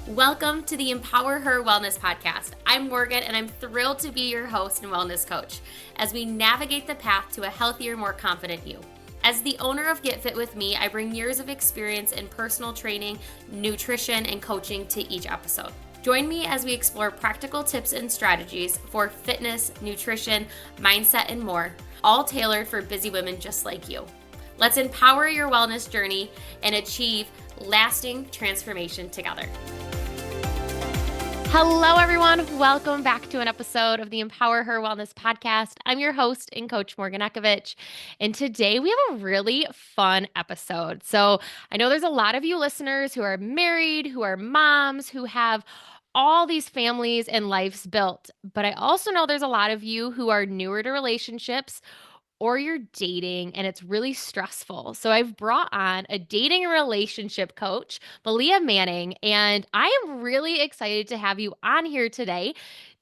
Welcome to the EmpowerHer Wellness podcast. I'm Morgan, and I'm thrilled to be your host and wellness coach as we navigate the path to a healthier, more confident you. As the owner of Get Fit With Me, I bring years of experience in personal training, nutrition, and coaching to each episode. Join me as we explore practical tips and strategies for fitness, nutrition, mindset, and more, all tailored for busy women just like you. Let's empower your wellness journey and achieve lasting transformation together. Hello, everyone. Welcome back to an episode of the Empower Her Wellness podcast. I'm your host and coach, Morgan Ekovich. And today we have a really fun episode. So I know there's a lot of you listeners who are married, who are moms, who have all these families and lives built. But I also know there's a lot of you who are newer to relationships or you're dating and it's really stressful. So I've brought on a dating and relationship coach, Meleah Manning, and I am really excited to have you on here today.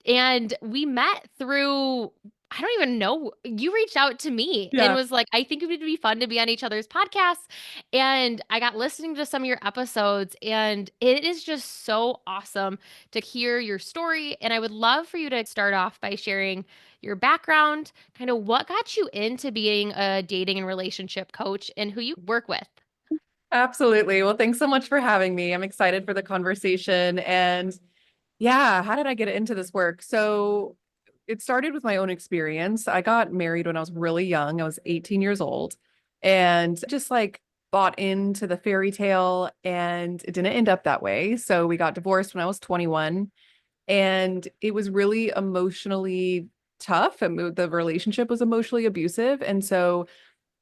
And we met through, I don't even know, you reached out to me and Yeah, was like, I think it would be fun to be on each other's podcasts. And I got listening to some of your episodes, and it is just so awesome to hear your story. And I would love for you to start off by sharing your background, kind of what got you into being a dating and relationship coach and who you work with. absolutely. Well, thanks so much for having me. I'm excited for the conversation. And yeah, how did I get into this work? So it started with my own experience. I got married when I was really young. I was 18 years old and just like bought into the fairy tale, and it didn't end up that way. So we got divorced when I was 21, and it was really emotionally tough. And the relationship was emotionally abusive. And so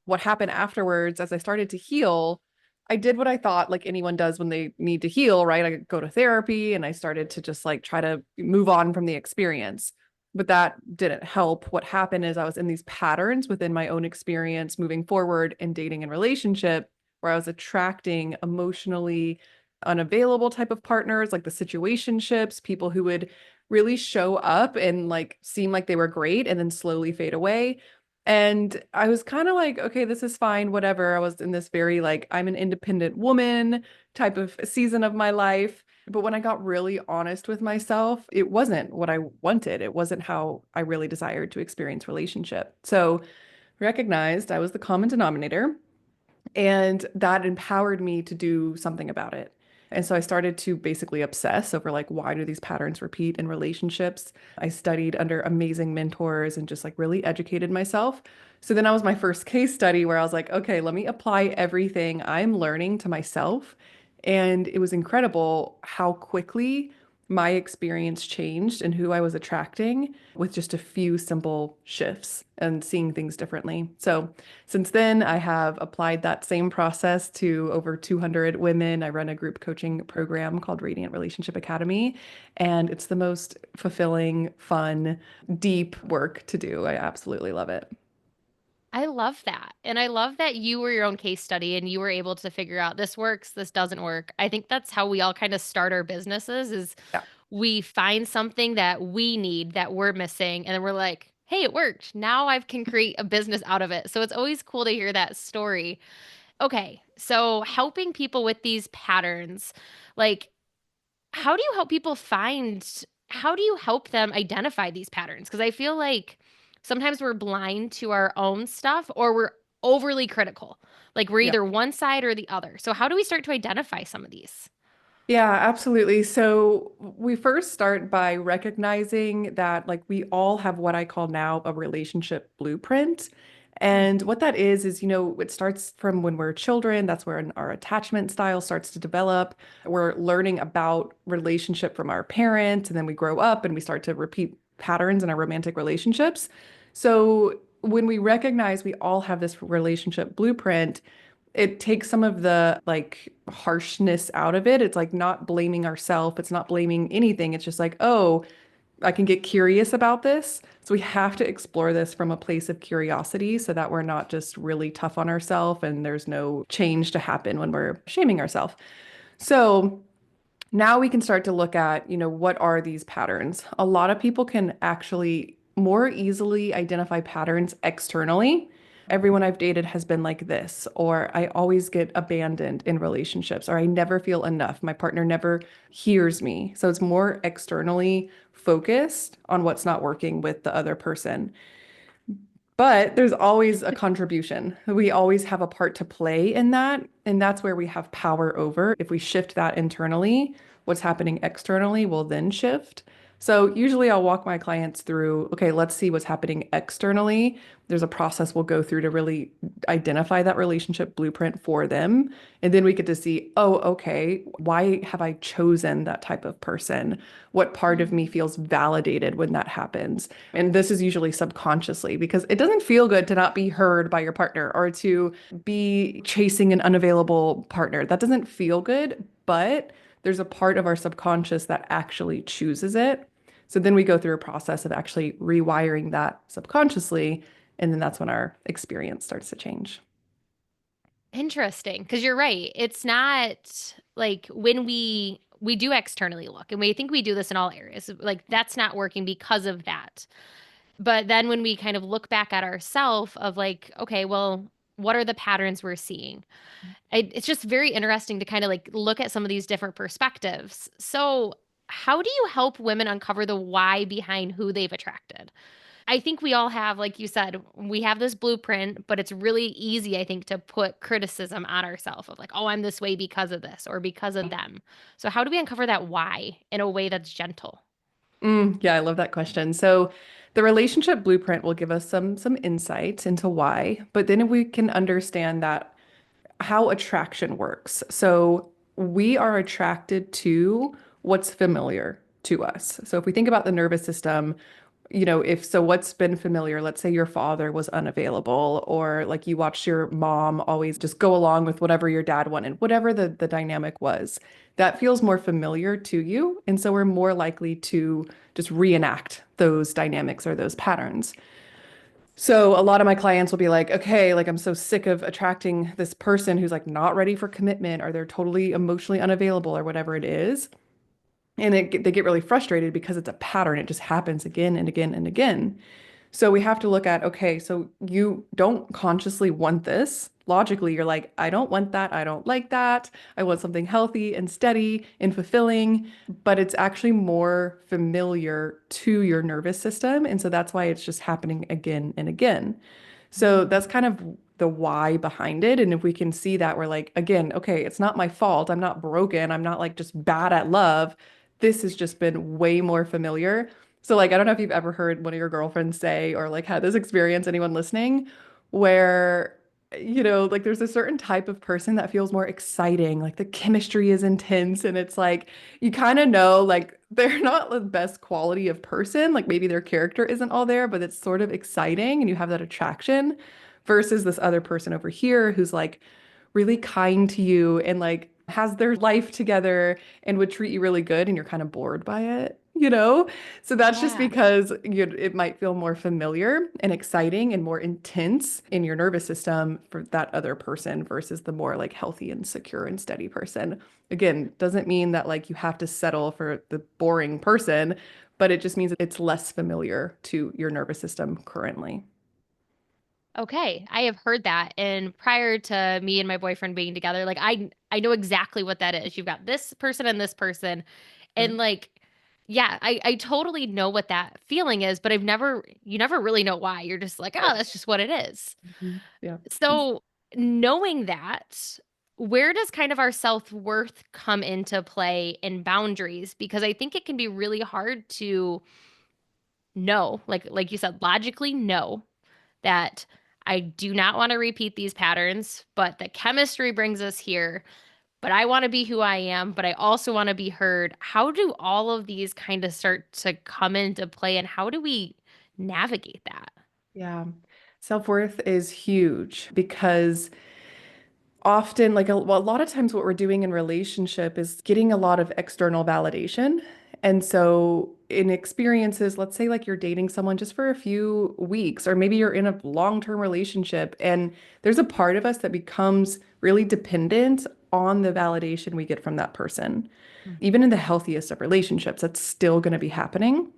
what happened afterwards, as I started to heal, I did what I thought like anyone does when they need to heal, right? I go to therapy and I started to just like try to move on from the experience. But that didn't help. What happened is I was in these patterns within my own experience moving forward in dating and relationship where I was attracting emotionally unavailable type of partners, like the situationships, people who would really show up and like seem like they were great and then slowly fade away. And I was kind of like, okay, this is fine, whatever. I was in this very like, I'm an independent woman type of season of my life. But when I got really honest with myself, it wasn't what I wanted. It wasn't how I really desired to experience relationship. So recognized I was the common denominator, and that empowered me to do something about it. And so I started to basically obsess over like, why do these patterns repeat in relationships? I studied under amazing mentors and just like really educated myself. So then I was my first case study where I was like, okay, let me apply everything I'm learning to myself. And it was incredible how quickly my experience changed and who I was attracting with just a few simple shifts and seeing things differently. So since then, I have applied that same process to over 200 women. I run a group coaching program called Radiant Relationship Academy, and it's the most fulfilling, fun, deep work to do. I absolutely love it. I love that. And I love that you were your own case study and you were able to figure out this works, this doesn't work. I think that's how we all kind of start our businesses is Yeah. we find something that we need that we're missing and then we're like, "Hey, it worked. Now I can create a business out of it." So it's always cool to hear that story. Okay. So helping people with these patterns, like how do you help people find how do you help them identify these patterns? Because I feel like sometimes we're blind to our own stuff or we're overly critical. Like we're Yeah. either one side or the other. So how do we start to identify some of these? Yeah, absolutely. So we first start by recognizing that like we all have what I call now a relationship blueprint. Mm. And what that is, it starts from when we're children. That's where our attachment style starts to develop. We're learning about relationship from our parents, and then we grow up and we start to repeat patterns in our romantic relationships. So when we recognize we all have this relationship blueprint, it takes some of the like harshness out of it. It's like not blaming ourselves. It's not blaming anything. It's just like, oh, I can get curious about this. So we have to explore this from a place of curiosity so that we're not just really tough on ourselves and there's no change to happen when we're shaming ourselves. So now we can start to look at, what are these patterns? A lot of people can actually more easily identify patterns externally. everyone I've dated has been like this, or I always get abandoned in relationships, or I never feel enough. My partner never hears me. So it's more externally focused on what's not working with the other person. But there's always a contribution. We always have a part to play in that. And that's where we have power over. If we shift that internally, what's happening externally will then shift. So usually I'll walk my clients through, okay, let's see what's happening externally. There's a process we'll go through to really identify that relationship blueprint for them. And then we get to see, oh, okay, why have I chosen that type of person? What part of me Mhm. feels validated when that happens? And this is usually subconsciously because it doesn't feel good to not be heard by your partner or to be chasing an unavailable partner. That doesn't feel good, but there's a part of our subconscious that actually chooses it. So then we go through a process of actually rewiring that subconsciously. And then that's when our experience starts to change. Interesting, because you're right. It's not like when we do externally look, and we think we do this in all areas. Like that's not working because of that. But then when we kind of look back at ourselves of like, okay, well, what are the patterns we're seeing? It's just very interesting to kind of like look at some of these different perspectives. So, how do you help women uncover the why behind who they've attracted? I think we all have, like you said, we have this blueprint, but it's really easy, I think, to put criticism on ourselves of like, oh, I'm this way because of this or because of them. So, how do we uncover that why in a way that's gentle? Yeah, I love that question. So the relationship blueprint will give us some insight into why, but then we can understand that how attraction works. So we are attracted to what's familiar to us. So if we think about the nervous system, if so, what's been familiar? Let's say your father was unavailable, or like you watched your mom always just go along with whatever your dad wanted, whatever the dynamic was, that feels more familiar to you. And so we're more likely to just reenact those dynamics or those patterns. So a lot of my clients will be like, okay, like I'm so sick of attracting this person who's like not ready for commitment or they're totally emotionally unavailable or whatever it is. And they get really frustrated because it's a pattern. It just happens again and again and again. So we have to look at, okay, so you don't consciously want this. Logically, you're like, I don't want that. I don't like that. I want something healthy and steady and fulfilling, but it's actually more familiar to your nervous system. And so that's why it's just happening again and again. So Mhm. that's kind of the why behind it. And if we can see that, we're like, again, okay, it's not my fault. I'm not broken. I'm not like just bad at love. This has just been way more familiar. So, like, I don't know if you've ever heard one of your girlfriends say, or like had this experience, anyone listening, where, like there's a certain type of person that feels more exciting. Like the chemistry is intense. And it's like, you kind of know, like, they're not the best quality of person. Like maybe their character isn't all there, but it's sort of exciting and you have that attraction versus this other person over here who's like really kind to you and like has their life together and would treat you really good and you're kind of bored by it. So that's just Yeah. because it might feel more familiar and exciting and more intense in your nervous system for that other person versus the more like healthy and secure and steady person. Again, doesn't mean that like you have to settle for the boring person, but it just means it's less familiar to your nervous system currently. Okay, I have heard that. And prior to me and my boyfriend being together, like I know exactly what that is. You've got this person and this person. Sure. And like yeah, I totally know what that feeling is, but you never really know why. You're just like, "Oh, that's just what it is." Mhm. Yeah. So, knowing that, where does kind of our self-worth come into play in boundaries? Because I think it can be really hard to know, like you said, logically know that I do not want to repeat these patterns, but the chemistry brings us here. But I want to be who I am, but I also want to be heard. How do all of these kind of start to come into play, and how do we navigate that? Yeah. Self-worth is huge because often, like a lot of times, what we're doing in relationship is getting a lot of external validation. And so, in experiences, let's say like you're dating someone just for a few weeks, or maybe you're in a long-term relationship, and there's a part of us that becomes really dependent on the validation we get from that person. Mm. Even in the healthiest of relationships, that's still going to be happening.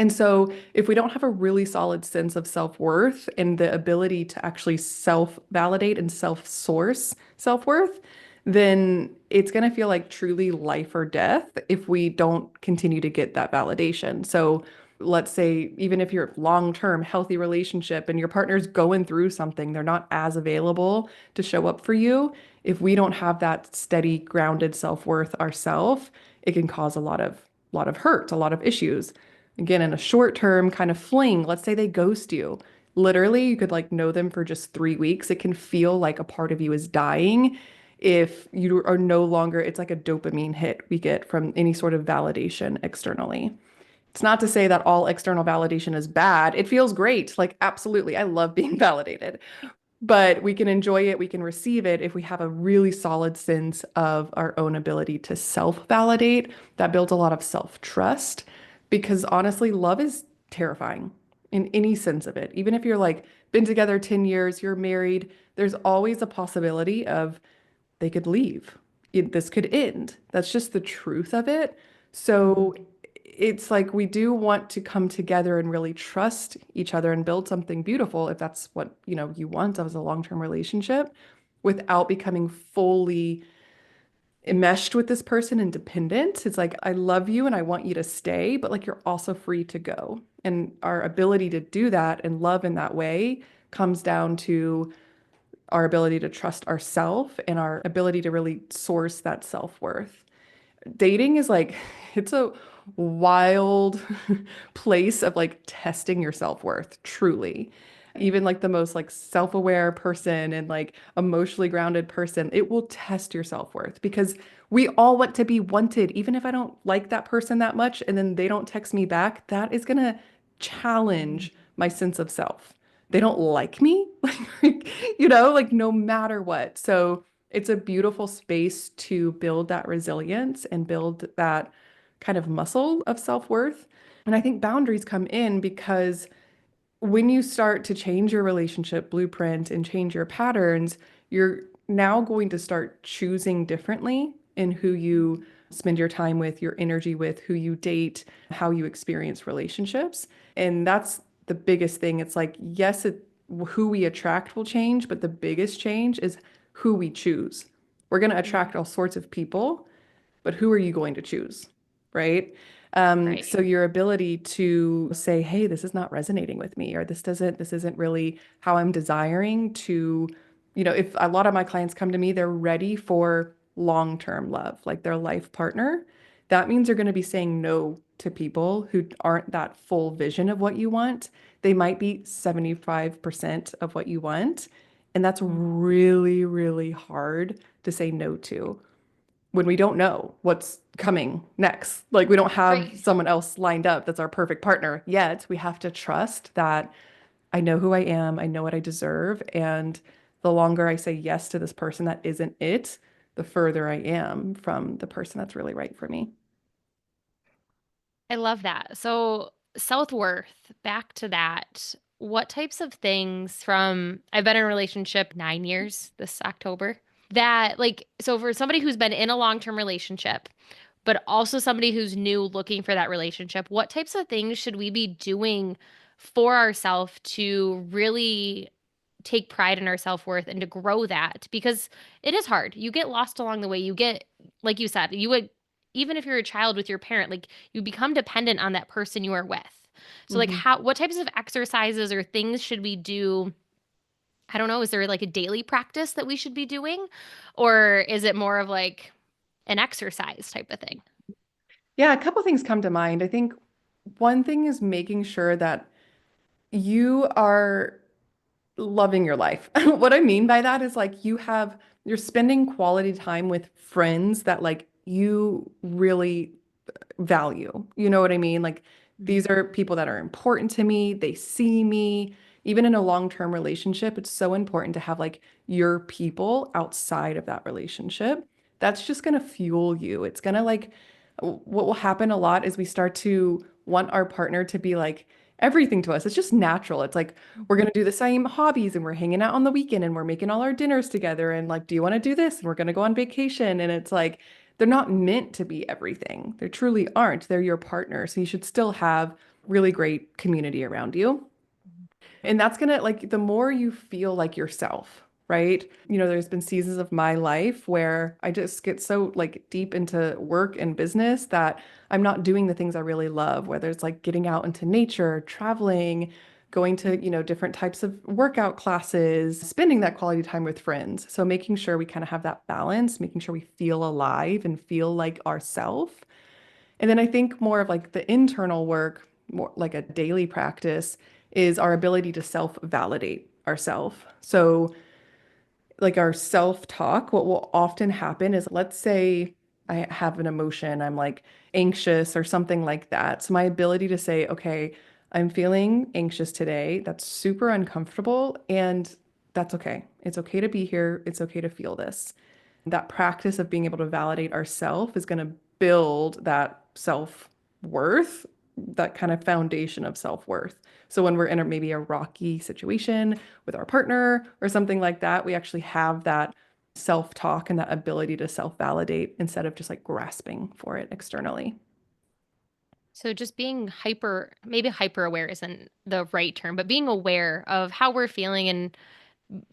And so, if we don't have a really solid sense of self-worth and the ability to actually self-validate and self-source self-worth, then it's going to feel like truly life or death if we don't continue to get that validation. So, let's say, even if you're long-term healthy relationship and your partner's going through something, they're not as available to show up for you. If we don't have that steady, grounded self-worth ourselves, it can cause a lot of hurt, a lot of issues. Again, in a short term kind of fling, let's say they ghost you. Literally, you could like know them for just 3 weeks. It can feel like a part of you is dying if you are no longer, it's like a dopamine hit we get from any sort of validation externally. It's not to say that all external validation is bad. It feels great. Like, absolutely. I love being validated, but we can enjoy it, we can receive it if we have a really solid sense of our own ability to self-validate. That builds a lot of self-trust because honestly, love is terrifying in any sense of it. Even if you're like been together 10 years, you're married, there's always a possibility of they could leave. This could end. That's just the truth of it. So it's like we do want to come together and really trust each other and build something beautiful if that's what, you want as a long-term relationship without becoming fully enmeshed with this person and dependent. It's like I love you and I want you to stay, but like you're also free to go. And our ability to do that and love in that way comes down to our ability to trust ourselves and our ability to really source that self-worth. Dating is like, it's a wild place of like testing your self-worth, truly. Even like the most like self-aware person and like emotionally grounded person, it will test your self-worth because we all want to be wanted. Even if I don't like that person that much and then they don't text me back, that is gonna challenge my sense of self. They don't like me, like no matter what. So it's a beautiful space to build that resilience and build that kind of muscle of self-worth. And I think boundaries come in because when you start to change your relationship blueprint and change your patterns, you're now going to start choosing differently in who you spend your time with, your energy with, who you date, how you experience relationships. And that's the biggest thing. It's like, yes, who we attract will change, but the biggest change is who we choose. We're going to attract all sorts of people, but who are you going to choose? Right? Right. So your ability to say, hey, this is not resonating with me, or this isn't really how I'm desiring to, if a lot of my clients come to me, they're ready for long-term love, like their life partner. That means they're going to be saying no to people who aren't that full vision of what you want. They might be 75% of what you want. And that's really, really hard to say no to when we don't know what's coming next. Like we don't have Right. someone else lined up that's our perfect partner yet. We have to trust that I know who I am, I know what I deserve, and the longer I say yes to this person that isn't it, the further I am from the person that's really right for me. I love that. So, self-worth, back to that. What types of things from I've been in a relationship 9 years this October that like so for somebody who's been in a long-term relationship, but also somebody who's new looking for that relationship, what types of things should we be doing for ourselves to really take pride in our self-worth and to grow that? Because it is hard. You get lost along the way. You get, like you said, you would, even if you're a child with your parent, like you become dependent on that person you are with. So, like, Mhm. what types of exercises or things should we do? I don't know. Is there like a daily practice that we should be doing? Or is it more of like an exercise type of thing? Yeah, a couple things come to mind. I think one thing is making sure that you are loving your life. What I mean by that is like you're spending quality time with friends that like you really value. You know what I mean? Like these are people that are important to me. They see me. Even in a long-term relationship, it's so important to have like your people outside of that relationship. That's just going to fuel you. It's going to like what will happen a lot is we start to want our partner to be like everything to us. It's just natural. It's like we're going to do the same hobbies and we're hanging out on the weekend and we're making all our dinners together and like, do you want to do this? And we're going to go on vacation. And it's like they're not meant to be everything. They truly aren't. They're your partner. So you should still have really great community around you. And that's gonna like the more you feel like yourself, right? There's been seasons of my life where I just get so like deep into work and business that I'm not doing the things I really love, whether it's like getting out into nature, traveling, going to, different types of workout classes, spending that quality time with friends. So making sure we kind of have that balance, making sure we feel alive and feel like ourself. And then I think more of like the internal work, more like a daily practice, is our ability to self-validate ourselves. So, like our self-talk, what will often happen is let's say I have an emotion, I'm like anxious or something like that. So, my ability to say, okay, I'm feeling anxious today. That's super uncomfortable. And that's okay. It's okay to be here. It's okay to feel this. That practice of being able to validate ourself is going to build that self-worth, that kind of foundation of self-worth. So when we're in maybe a rocky situation with our partner or something like that, we actually have that self-talk and that ability to self-validate instead of just like grasping for it externally. So just being maybe hyper aware isn't the right term, but being aware of how we're feeling and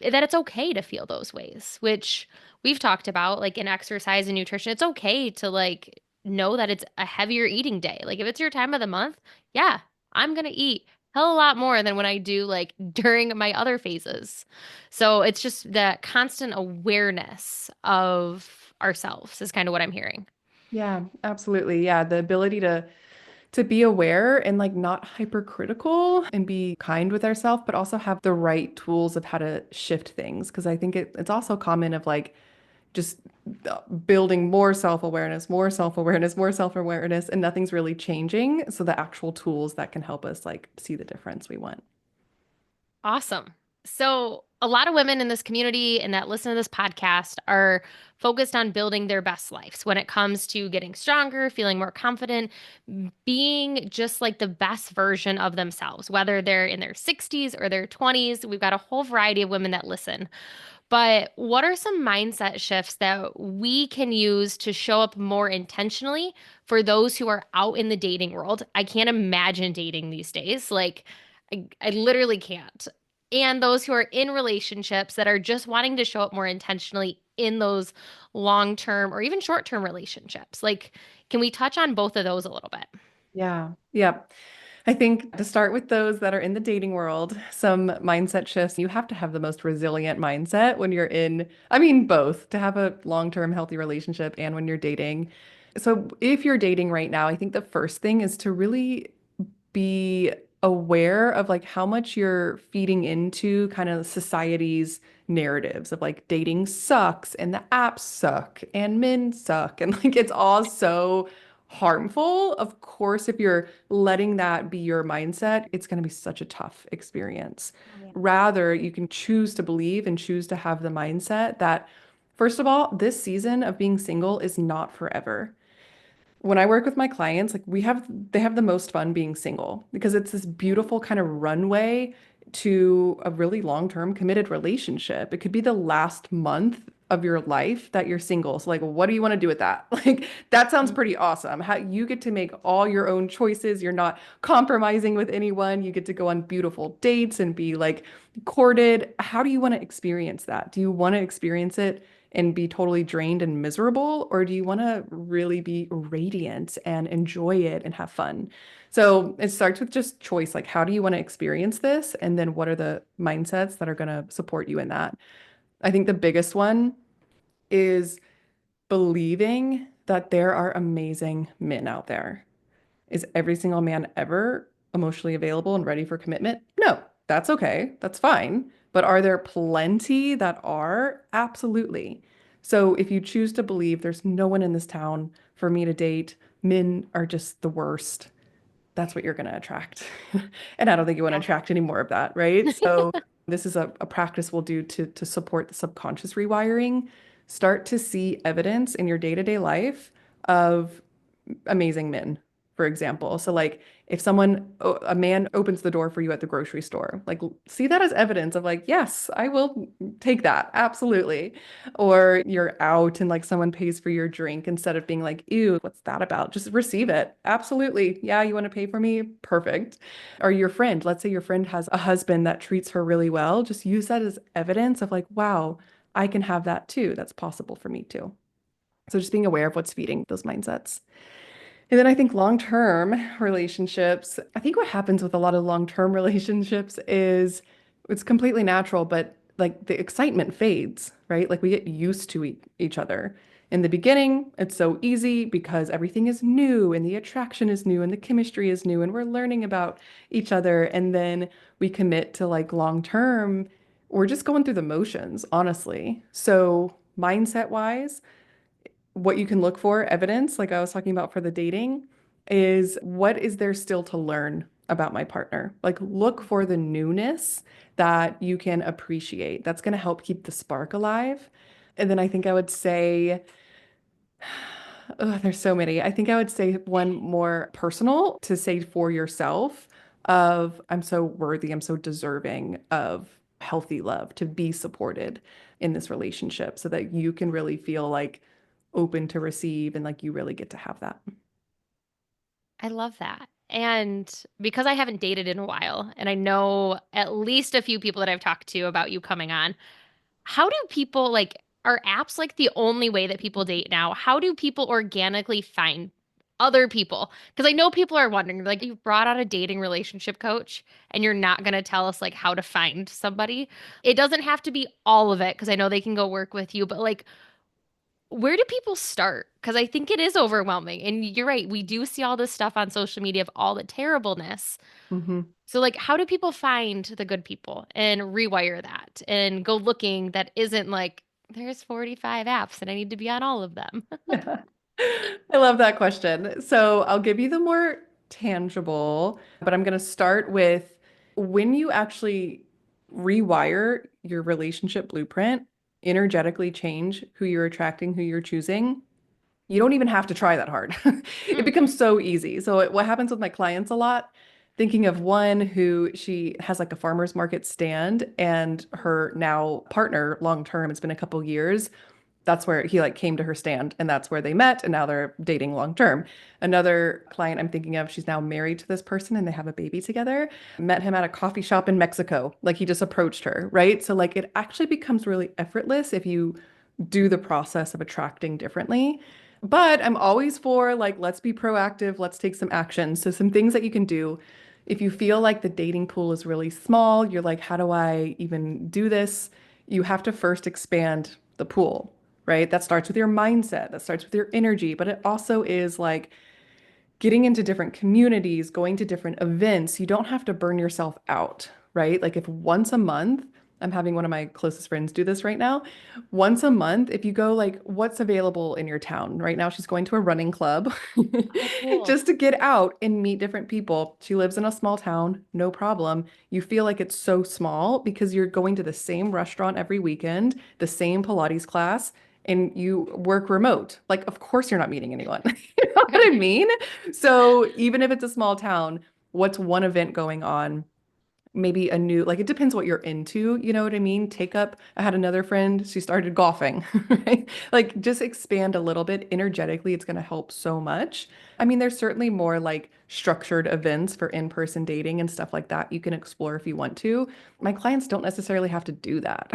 that it's okay to feel those ways, which we've talked about, like in exercise and nutrition. It's okay to like know that it's a heavier eating day. Like if it's your time of the month, yeah, I'm gonna eat hell a lot more than when I do like during my other phases. So it's just that constant awareness of ourselves is kind of what I'm hearing. Yeah, absolutely. Yeah, the ability to be aware and like not hypercritical and be kind with ourselves, but also have the right tools of how to shift things. Because I think it's also common of like just building more self-awareness, more self-awareness, more self-awareness, and nothing's really changing. So the actual tools that can help us like see the difference we want. Awesome. So, a lot of women in this community and that listen to this podcast are focused on building their best lives when it comes to getting stronger, feeling more confident, being just like the best version of themselves, whether they're in their 60s or their 20s. We've got a whole variety of women that listen. But what are some mindset shifts that we can use to show up more intentionally for those who are out in the dating world? I can't imagine dating these days. Like, I literally can't. And those who are in relationships that are just wanting to show up more intentionally in those long term or even short term relationships. Like, can we touch on both of those a little bit? Yeah. Yeah. I think to start with those that are in the dating world, some mindset shifts. You have to have the most resilient mindset when you're I mean, both to have a long-term healthy relationship and when you're dating. So if you're dating right now, I think the first thing is to really be aware of like how much you're feeding into kind of society's narratives of like dating sucks and the apps suck and men suck and like it's all so harmful. Of course, if you're letting that be your mindset, it's going to be such a tough experience. Oh, yeah. Rather, you can choose to believe and choose to have the mindset that, first of all, this season of being single is not forever. When I work with my clients, like they have the most fun being single because it's this beautiful kind of runway to a really long-term committed relationship. It could be the last month of your life that you're single. So like, what do you want to do with that? Like, that sounds pretty awesome. How you get to make all your own choices. You're not compromising with anyone. You get to go on beautiful dates and be like courted. How do you want to experience that? Do you want to experience it and be totally drained and miserable? Or do you want to really be radiant and enjoy it and have fun? So it starts with just choice. Like, how do you want to experience this? And then what are the mindsets that are going to support you in that? I think the biggest one is believing that there are amazing men out there. Is every single man ever emotionally available and ready for commitment? No, that's okay. That's fine. But are there plenty that are? Absolutely. So if you choose to believe there's no one in this town for me to date, men are just the worst, that's what you're going to attract. And I don't think you want to Yeah. attract any more of that, right? So this is a practice we'll do to support the subconscious rewiring. Start to see evidence in your day-to-day life of amazing men for example. So like if a man opens the door for you at the grocery store, like see that as evidence of like, yes, I will take that. Absolutely. Or you're out and like someone pays for your drink instead of being like, ew, what's that about? Just receive it. Absolutely. Yeah, you want to pay for me? Perfect. Or your friend, let's say your friend has a husband that treats her really well. Just use that as evidence of like, wow, I can have that too. That's possible for me too. So just being aware of what's feeding those mindsets. And then I think long-term relationships, I think what happens with a lot of long-term relationships is it's completely natural, but like the excitement fades, right? Like we get used to each other. In the beginning, it's so easy because everything is new and the attraction is new and the chemistry is new and we're learning about each other. And then we commit to like long-term, we're just going through the motions, honestly. So mindset-wise, what you can look for, evidence, like I was talking about for the dating, is what is there still to learn about my partner? Like, look for the newness that you can appreciate. That's going to help keep the spark alive. And then I think I would say, oh, there's so many. I think I would say one more personal to say for yourself of I'm so worthy, I'm so deserving of healthy love, to be supported in this relationship so that you can really feel like open to receive and like you really get to have that. I love that. And because I haven't dated in a while, and I know at least a few people that I've talked to about you coming on, how do people like, are apps like the only way that people date now? How do people organically find other people? Because I know people are wondering, like, you brought out a dating relationship coach and you're not going to tell us like how to find somebody. It doesn't have to be all of it because I know they can go work with you, but like, where do people start? Because I think it is overwhelming. And you're right, we do see all this stuff on social media of all the terribleness. Mhm. So, like, how do people find the good people and rewire that and go looking that isn't like, there's 45 apps and I need to be on all of them? Yeah. I love that question. So I'll give you the more tangible, but I'm going to start with when you actually rewire your relationship blueprint, energetically change who you're attracting, who you're choosing. You don't even have to try that hard. It Mm, becomes so easy. So what happens with my clients a lot, thinking of one who she has like a farmer's market stand and her now partner long term, it's been a couple years, that's where he like came to her stand and that's where they met and now they're dating long term. Another client I'm thinking of, she's now married to this person and they have a baby together. Met him at a coffee shop in Mexico. Like he just approached her, right? So like it actually becomes really effortless if you do the process of attracting differently. But I'm always for like let's be proactive, let's take some action. So some things that you can do if you feel like the dating pool is really small, you're like how do I even do this? You have to first expand the pool, right? That starts with your mindset, that starts with your energy, but it also is like getting into different communities, going to different events. You don't have to burn yourself out, right? Like if once a month, I'm having one of my closest friends do this right now. Once a month, if you go like, what's available in your town? Right now, she's going to a running club oh, cool. just to get out and meet different people. She lives in a small town, no problem. You feel like it's so small because you're going to the same restaurant every weekend, the same Pilates class, and you work remote. Like, of course, you're not meeting anyone. You know what I mean? So even if it's a small town, what's one event going on? Maybe a new, like it depends what you're into, you know what I mean? Take up, I had another friend, she started golfing, right? Like just expand a little bit energetically, it's going to help so much. I mean, there's certainly more like structured events for in-person dating and stuff like that you can explore if you want to. My clients don't necessarily have to do that.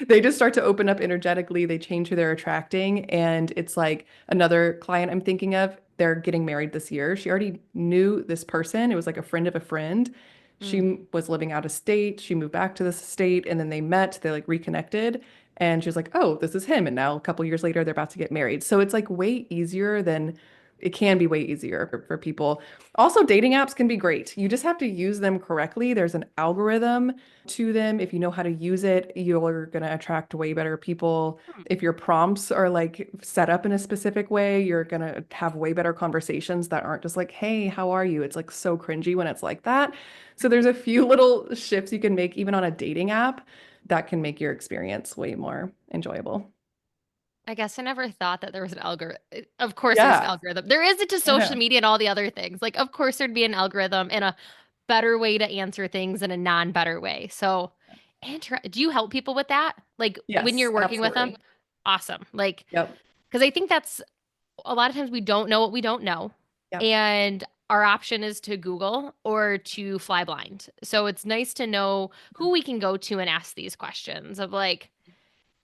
They just start to open up energetically, they change who they're attracting, and it's like another client I'm thinking of, they're getting married this year. She already knew this person. It was like a friend of a friend. Mm. She was living out of state. She moved back to this state and then they met, they like reconnected. And she was like, oh, this is him. And now a couple years later, they're about to get married. So it's like way easier than it can be way easier for people. Also, dating apps can be great. You just have to use them correctly. There's an algorithm to them. If you know how to use it, you're going to attract way better people. Hmm. If your prompts are like set up in a specific way, you're going to have way better conversations that aren't just like, hey, how are you? It's like so cringy when it's like that. So there's a few little shifts you can make even on a dating app that can make your experience way more enjoyable. I guess I never thought that there was an algorithm. Of course, there's an Yeah, algorithm. There is it to I social know. media and all the other things. Like, of course, there'd be an algorithm and a better way to answer things and a non-better way. So, do you help people with that? Like when Yes, you're working with them? absolutely. Awesome. Like, Yep. because I think that's a lot of times we don't know what we don't know. Yep. And our option is to Google or to fly blind. So it's nice to know who we can go to and ask these questions of like,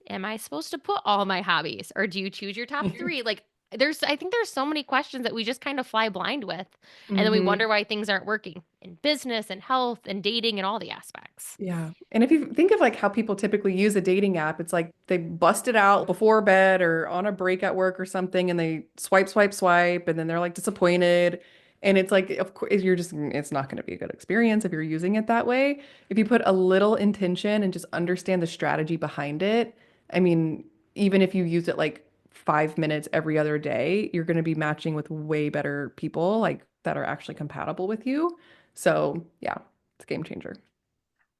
am I supposed to put all my hobbies or do you choose your top three? Like, I think there's so many questions that we just kind of fly blind with. And then we hmm wonder why things aren't working in business and health and dating and all the aspects. Yeah. And if you think of like how people typically use a dating app, it's like they bust it out before bed or on a break at work or something and they swipe, swipe, swipe, and then they're like disappointed. And it's like, of course, you're just, it's not going to be a good experience if you're using it that way. If you put a little intention and just understand the strategy behind it, I mean, even if you use it like 5 minutes every other day, you're going to be matching with way better people like that are actually compatible with you. So yeah, it's a game changer.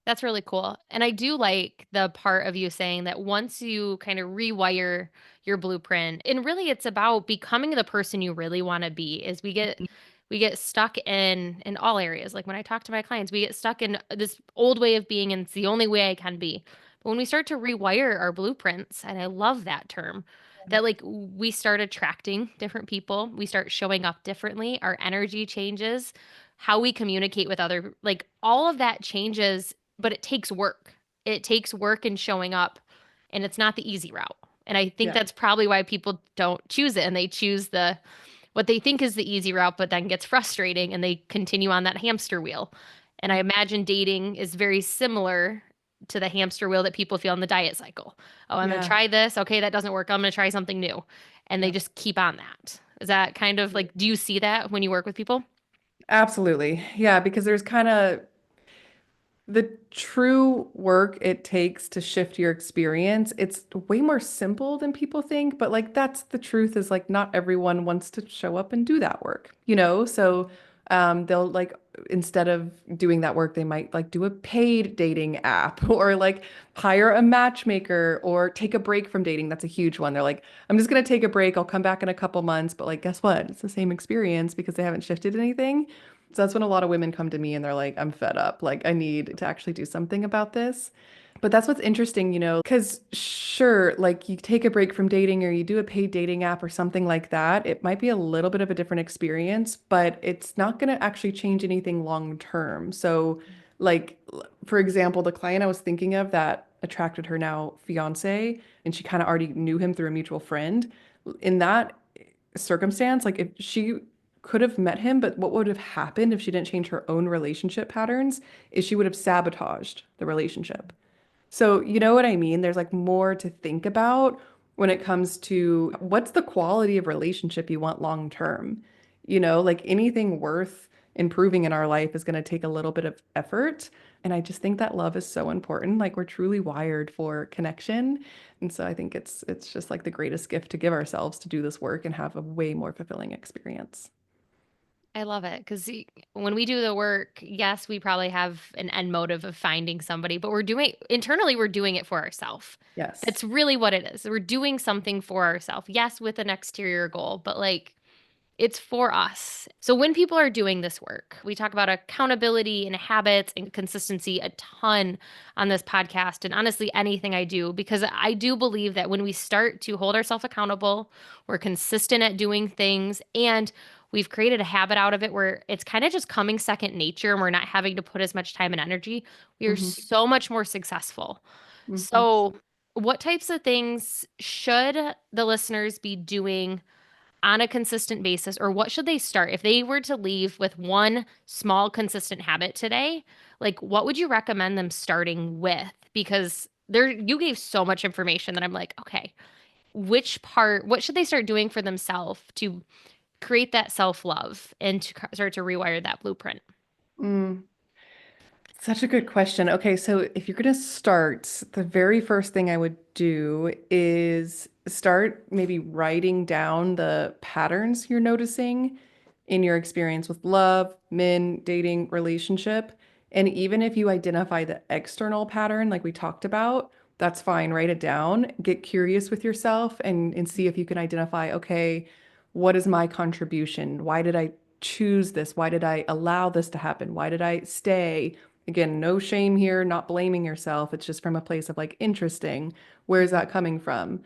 That's really cool. And I do like the part of you saying that once you kind of rewire your blueprint, and really it's about becoming the person you really want to be, is we get stuck in all areas. Like when I talk to my clients, we get stuck in this old way of being and it's the only way I can be. But when we start to rewire our blueprints, and I love that term, that like we start attracting different people, we start showing up differently, our energy changes, how we communicate with other, like all of that changes, but it takes work. It takes work in showing up, and it's not the easy route. And I think Yeah. that's probably why people don't choose it and they choose the what they think is the easy route, but then gets frustrating and they continue on that hamster wheel. And I imagine dating is very similar to the hamster wheel that people feel in the diet cycle. Oh, I'm going to Yeah. try this. Okay, that doesn't work. I'm going to try something new. And they Yep. just keep on that. Is that kind of like, do you see that when you work with people? Absolutely. Yeah, because there's kind of the true work it takes to shift your experience. It's way more simple than people think, but like that's the truth is like not everyone wants to show up and do that work, you know? So they'll like instead of doing that work, they might like do a paid dating app or like hire a matchmaker or take a break from dating. That's a huge one. They're like, I'm just gonna take a break. I'll come back in a couple months, but like guess what? It's the same experience because they haven't shifted anything. So that's when a lot of women come to me and they're like, I'm fed up. Like, I need to actually do something about this. But that's what's interesting, because sure, like you take a break from dating or you do a paid dating app or something like that, it might be a little bit of a different experience, but it's not going to actually change anything long term. So, like, for example, the client I was thinking of that attracted her now fiance, and she kind of already knew him through a mutual friend. In that circumstance, like if she could have met him, but what would have happened if she didn't change her own relationship patterns is she would have sabotaged the relationship. So, you know what I mean? There's like more to think about when it comes to what's the quality of relationship you want long term. Like anything worth improving in our life is going to take a little bit of effort. And I just think that love is so important. Like we're truly wired for connection. And so I think it's just like the greatest gift to give ourselves to do this work and have a way more fulfilling experience. I love it because when we do the work, yes, we probably have an end motive of finding somebody, but we're doing it for ourselves. Yes. That's really what it is. We're doing something for ourselves. Yes, with an exterior goal, but like it's for us. So when people are doing this work, we talk about accountability and habits and consistency a ton on this podcast. And honestly, anything I do, because I do believe that when we start to hold ourselves accountable, we're consistent at doing things and we've created a habit out of it where it's kind of just coming second nature and we're not having to put as much time and energy, we are hmm so much more successful. hmm So, what types of things should the listeners be doing on a consistent basis, or what should they start if they were to leave with one small consistent habit today? Like, what would you recommend them starting with? Because you gave so much information that I'm like, okay, what should they start doing for themselves to create that self love and to start to rewire that blueprint? Mm, such a good question. Okay, so if you're going to start, the very first thing I would do is start maybe writing down the patterns you're noticing in your experience with love, men, dating, relationship. And even if you identify the external pattern, like we talked about, That's fine. Write it down. Get curious with yourself and see if you can identify, okay, what is my contribution? Why did I choose this? Why did I allow this to happen? Why did I stay? Again, no shame here, not blaming yourself. It's just from a place of like, interesting. Where is that coming from?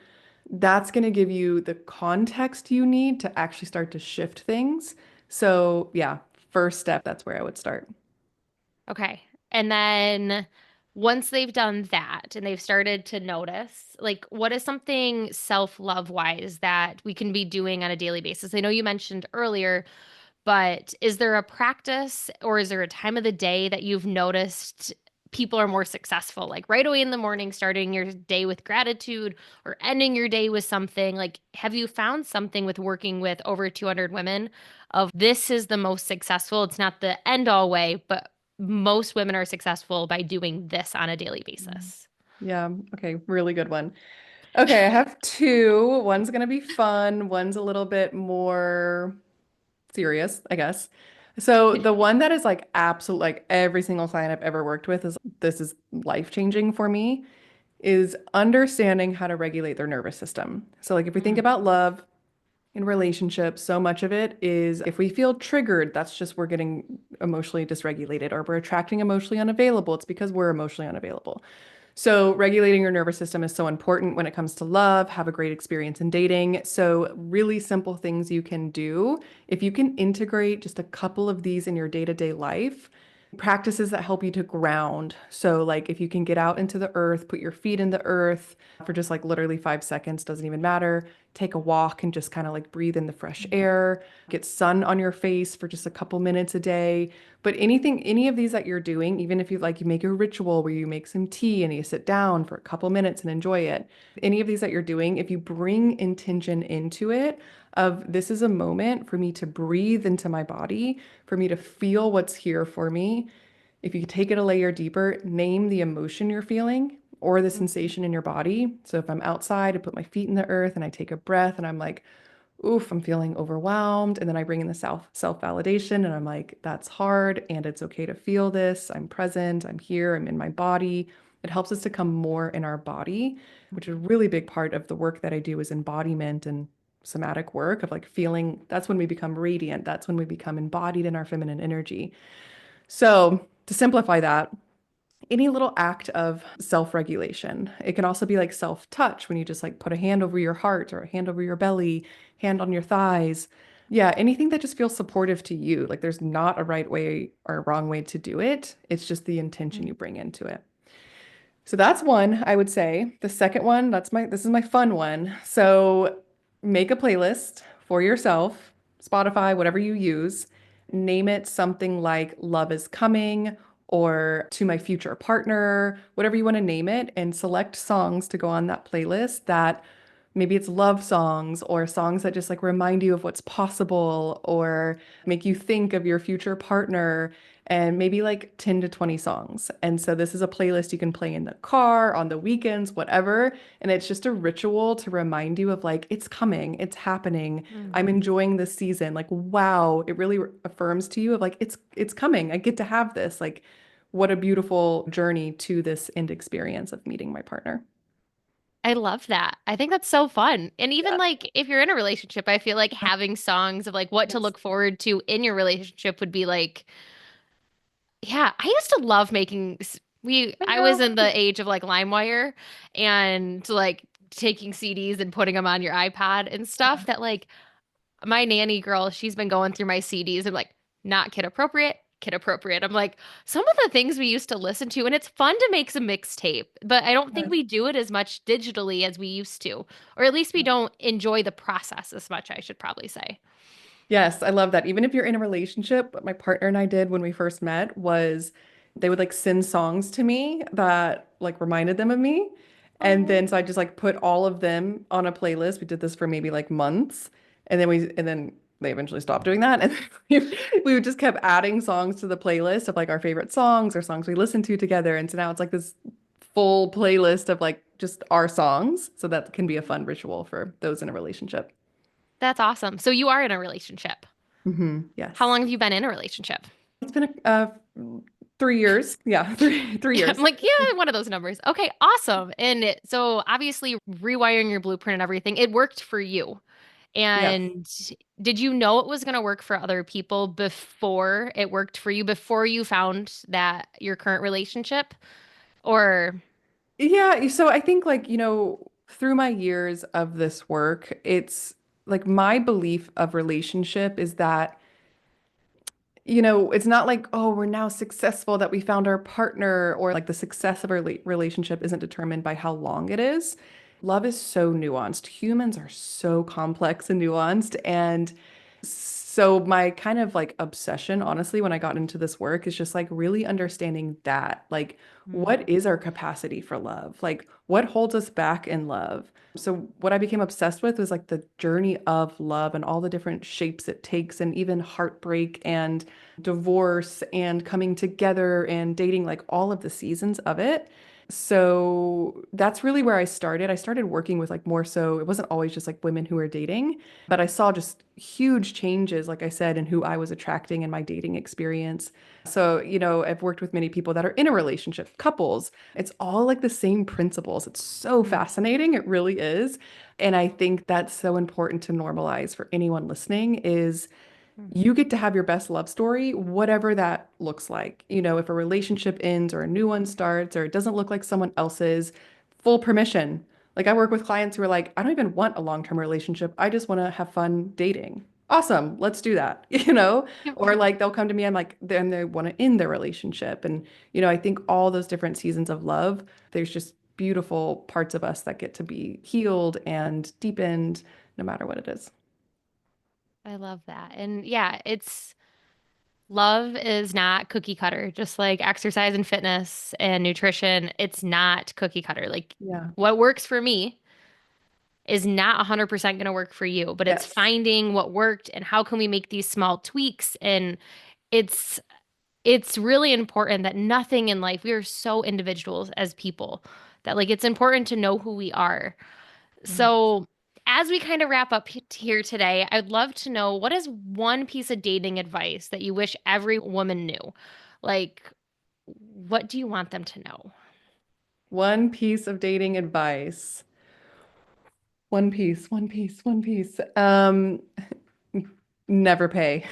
That's going to give you the context you need to actually start to shift things. So, yeah, first step, that's where I would start. Okay. And then once they've done that and they've started to notice, like, what is something self-love wise that we can be doing on a daily basis? I know you mentioned earlier, but is there a practice or is there a time of the day that you've noticed people are more successful? Like right away in the morning, starting your day with gratitude or ending your day with something. Like, have you found something with working with over 200 women of this is the most successful? It's not the end all way, but most women are successful by doing this on a daily Mm. basis. Yeah, okay, really good one. Okay, I have two. One's gonna be fun, one's a little bit more serious, I guess. So the one that is like absolute, like every single client I've ever worked with is this is life-changing for me, is understanding how to regulate their nervous system. So like if we think Mm, about love in relationships, so much of it is if we feel triggered, that's just we're getting emotionally dysregulated or we're attracting emotionally unavailable. It's because we're emotionally unavailable. So, regulating your nervous system is so important when it comes to love. Have a great experience in dating. So, really simple things you can do. If you can integrate just a couple of these in your day-to-day life, practices that help you to ground. So, like if you can get out into the earth, put your feet in the earth for just like literally 5 seconds, doesn't even matter. Take a walk and just kind of like breathe in the fresh air, get sun on your face for just a couple minutes a day. But anything, any of these that you're doing, even if you like, you make a ritual where you make some tea and you sit down for a couple minutes and enjoy it. Any of these that you're doing, if you bring intention into it, of this is a moment for me to breathe into my body, for me to feel what's here for me. If you take it a layer deeper, name the emotion you're feeling or the mm, sensation in your body. So if I'm outside, I put my feet in the earth and I take a breath and I'm like, oof, I'm feeling overwhelmed. And then I bring in the self-validation and I'm like, that's hard and it's okay to feel this. I'm present, I'm here, I'm in my body. It helps us to come more in our body, which is a really big part of the work that I do is embodiment and somatic work of like feeling. That's when we become radiant. That's when we become embodied in our feminine energy. So to simplify that, any little act of self-regulation. It can also be like self-touch when you just like put a hand over your heart or a hand over your belly, hand on your thighs. Yeah, anything that just feels supportive to you. Like there's not a right way or a wrong way to do it. It's just the intention mm. you bring into it. So that's one, I would say. The second one, this is my fun one. So make a playlist for yourself, Spotify, whatever you use. Name it something like Love is Coming or To My Future Partner, whatever you want to name it, and select songs to go on that playlist that maybe it's love songs or songs that just like remind you of what's possible or make you think of your future partner and maybe like 10 to 20 songs. And so this is a playlist you can play in the car, on the weekends, whatever. And it's just a ritual to remind you of like, it's coming, it's happening. Mm. I'm enjoying this season. Like, wow, it really affirms to you of like, it's coming. I get to have this. Like, what a beautiful journey to this end experience of meeting my partner. I love that. I think that's so fun. And even Yeah. like if you're in a relationship, I feel like having songs of like what to Yes. look forward to in your relationship would be like, yeah, I used to love making I I was in know. the age of like LimeWire and like taking CDs and putting them on your iPod and stuff that like my nanny girl, she's been going through my CDs and like not kid appropriate, kid appropriate. I'm like, some of the things we used to listen to, and it's fun to make some mixtape, but I don't think Yes. we do it as much digitally as we used to, or at least we don't enjoy the process as much, I should probably say. Yes, I love that. Even if you're in a relationship, what my partner and I did when we first met was they would like send songs to me that like reminded them of me. And Oh, then so I just like put all of them on a playlist. We did this for maybe like months. And then they eventually stopped doing that. And we just kept adding songs to the playlist of like our favorite songs or songs we listened to together. And so now it's like this full playlist of like just our songs. So that can be a fun ritual for those in a relationship. that's awesome. So you are in a relationship. How Yes. long have you been in a relationship? It's been 3 years. Yeah, three Yeah, I'm years. like, yeah, one of those numbers. Okay, awesome. So obviously rewiring your blueprint and everything, it worked for you. Yes. And did you know it was going to work for other people before it worked for you, before you found that your current relationship? Or, Yeah, so I think through my years of this work, it's like my belief of relationship is that it's not like, oh, we're now successful that we found our partner, or like the success of our relationship isn't determined by how long it is. Love is so nuanced. Humans are so complex and nuanced. And so my kind of like obsession, honestly, when I got into this work is just like really understanding that, like, what mm, is our capacity for love? Like, what holds us back in love? So what I became obsessed with was like the journey of love and all the different shapes it takes, and even heartbreak and divorce and coming together and dating, like all of the seasons of it. So that's really where I started. I started working with like more so, it wasn't always just like women who were dating, but I saw just huge changes, like I said, in who I was attracting in my dating experience. So, I've worked with many people that are in a relationship, couples. It's all like the same principles. It's so mm, fascinating. It really is. And I think that's so important to normalize for anyone listening is mm, you get to have your best love story, whatever that looks like. If a relationship ends or a new one starts or it doesn't look like someone else's, full permission. Like I work with clients who are like, I don't even want a long-term relationship. I just want to have fun dating. Awesome, let's do that, yep, Or like they'll come to me, I'm like, then they want to end their relationship. And, I think all those different seasons of love, there's just beautiful parts of us that get to be healed and deepened no matter what it is. I love that. And yeah, it's love is not cookie cutter, just like exercise and fitness and nutrition. It's not cookie cutter. Like Yeah. what works for me is not 100% going to work for you, but it's Yes. finding what worked and how can we make these small tweaks. And it's it's really important that nothing in life, we are so individuals as people that like it's important to know who we are. Yeah. So, as we kind of wrap up here today, I'd love to know what is one piece of dating advice that you wish every woman knew? Like, what do you want them to know? One piece of dating advice. One piece, one piece, one piece. Never pay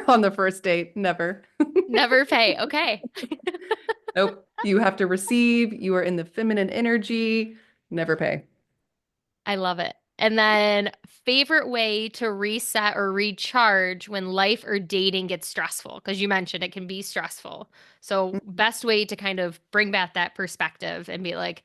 on the first date. Never. Never pay. Okay. Nope. You have to receive. You are in the feminine energy. Never pay. I love it. And then, favorite way to reset or recharge when life or dating gets stressful? Because you mentioned it can be stressful. So, best way to kind of bring back that perspective and be like,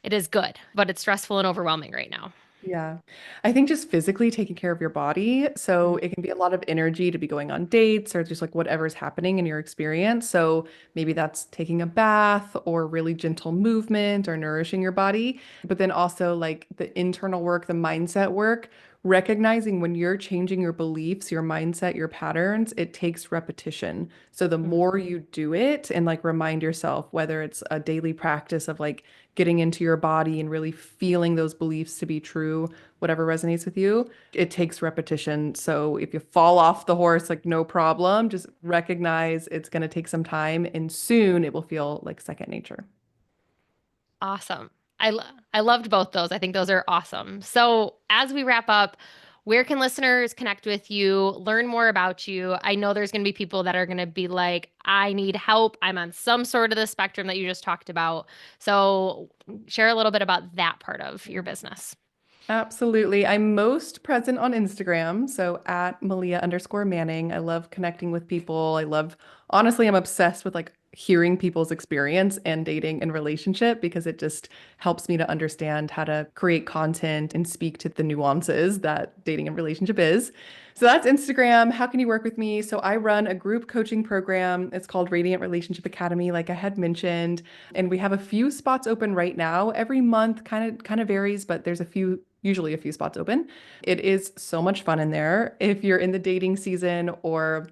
it is good, but it's stressful and overwhelming right now. Yeah. I think just physically taking care of your body. So Mm, it can be a lot of energy to be going on dates or just like whatever's happening in your experience. So maybe that's taking a bath or really gentle movement or nourishing your body. But then also like the internal work, the mindset work, recognizing when you're changing your beliefs, your mindset, your patterns, it takes repetition. So the mm. more you do it and like remind yourself, whether it's a daily practice of like getting into your body and really feeling those beliefs to be true, whatever resonates with you, it takes repetition. So if you fall off the horse, like no problem, just recognize it's going to take some time and soon it will feel like second nature. Awesome. I loved both those. I think those are awesome. So, as we wrap up, where can listeners connect with you, learn more about you? I know there's going to be people that are going to be like, I need help. I'm on some sort of the spectrum that you just talked about. So, share a little bit about that part of your business. Absolutely. I'm most present on Instagram. So at Meleah_Manning. I love connecting with people. Honestly, I'm obsessed with like hearing people's experience and dating and relationship because it just helps me to understand how to create content and speak to the nuances that dating and relationship is. So that's Instagram. How can you work with me? So I run a group coaching program. It's called Radiant Relationship Academy, like I had mentioned. And we have a few spots open right now. Every month kind of varies, but there's usually a few spots open. It is so much fun in there. If you're in the dating season or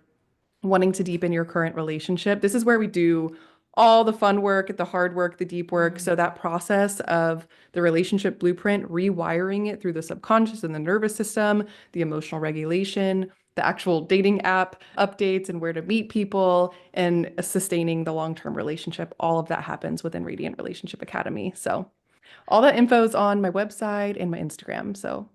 wanting to deepen your current relationship, this is where we do all the fun work, the hard work, the deep work. So that process of the relationship blueprint, rewiring it through the subconscious and the nervous system, the emotional regulation, the actual dating app updates and where to meet people and sustaining the long-term relationship, all of that happens within Radiant Relationship Academy. So all that info is on my website and my Instagram. So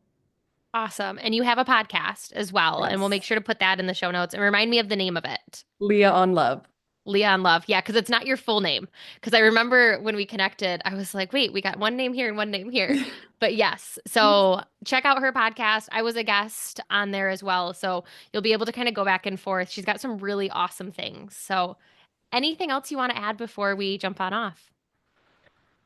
Awesome. And you have a podcast as well, and we'll make yes, sure to put that in the show notes and remind me of the name of it. Leah on Love. Leon Love. Yeah, because it's not your full name. Because I remember when we connected, I was like, wait, we got one name here and one name here. But yes, so check out her podcast. I was a guest on there as well. So you'll be able to kind of go back and forth. She's got some really awesome things. So anything else you want to add before we jump on off?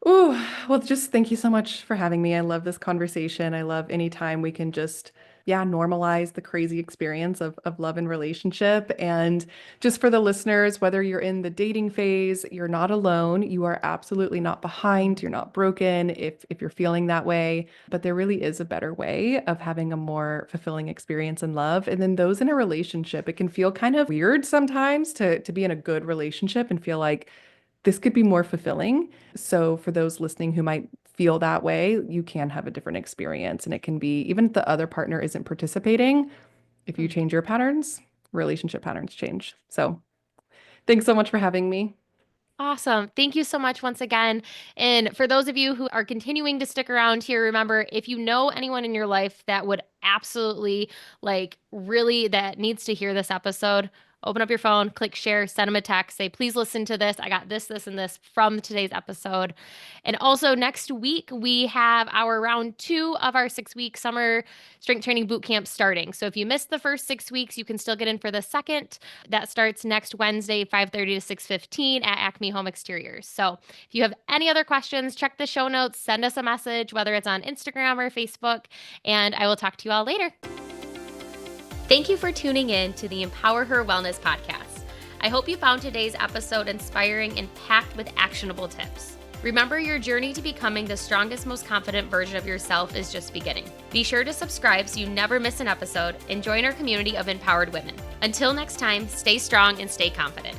Ooh, well, just thank you so much for having me. I love this conversation. I love any time we can just, yeah, normalize the crazy experience of love and relationship. And just for the listeners, whether you're in the dating phase, you're not alone. You are absolutely not behind. You're not broken if you're feeling that way. But there really is a better way of having a more fulfilling experience in love. And then those in a relationship, it can feel kind of weird sometimes to be in a good relationship and feel like this could be more fulfilling. So for those listening who might feel that way, you can have a different experience. And it can be, even if the other partner isn't participating, if you Hmm. change your patterns, relationship patterns change. So thanks so much for having me. Awesome. Thank you so much once again. And for those of you who are continuing to stick around here, remember if you know anyone in your life that would absolutely really that needs to hear this episode, open up your phone, click share, send them a text, say, please listen to this. I got this, and this from today's episode. And also next week, we have our round 2 of our 6-week summer strength training boot camp starting. So if you missed the first 6 weeks, you can still get in for the second. That starts next Wednesday, 5:30 to 6:15 at Acme Home Exteriors. So if you have any other questions, check the show notes, send us a message, whether it's on Instagram or Facebook, and I will talk to you all later. Thank you for tuning in to the Empower Her Wellness podcast. I hope you found today's episode inspiring and packed with actionable tips. Remember, your journey to becoming the strongest, most confident version of yourself is just beginning. Be sure to subscribe so you never miss an episode and join our community of empowered women. Until next time, stay strong and stay confident.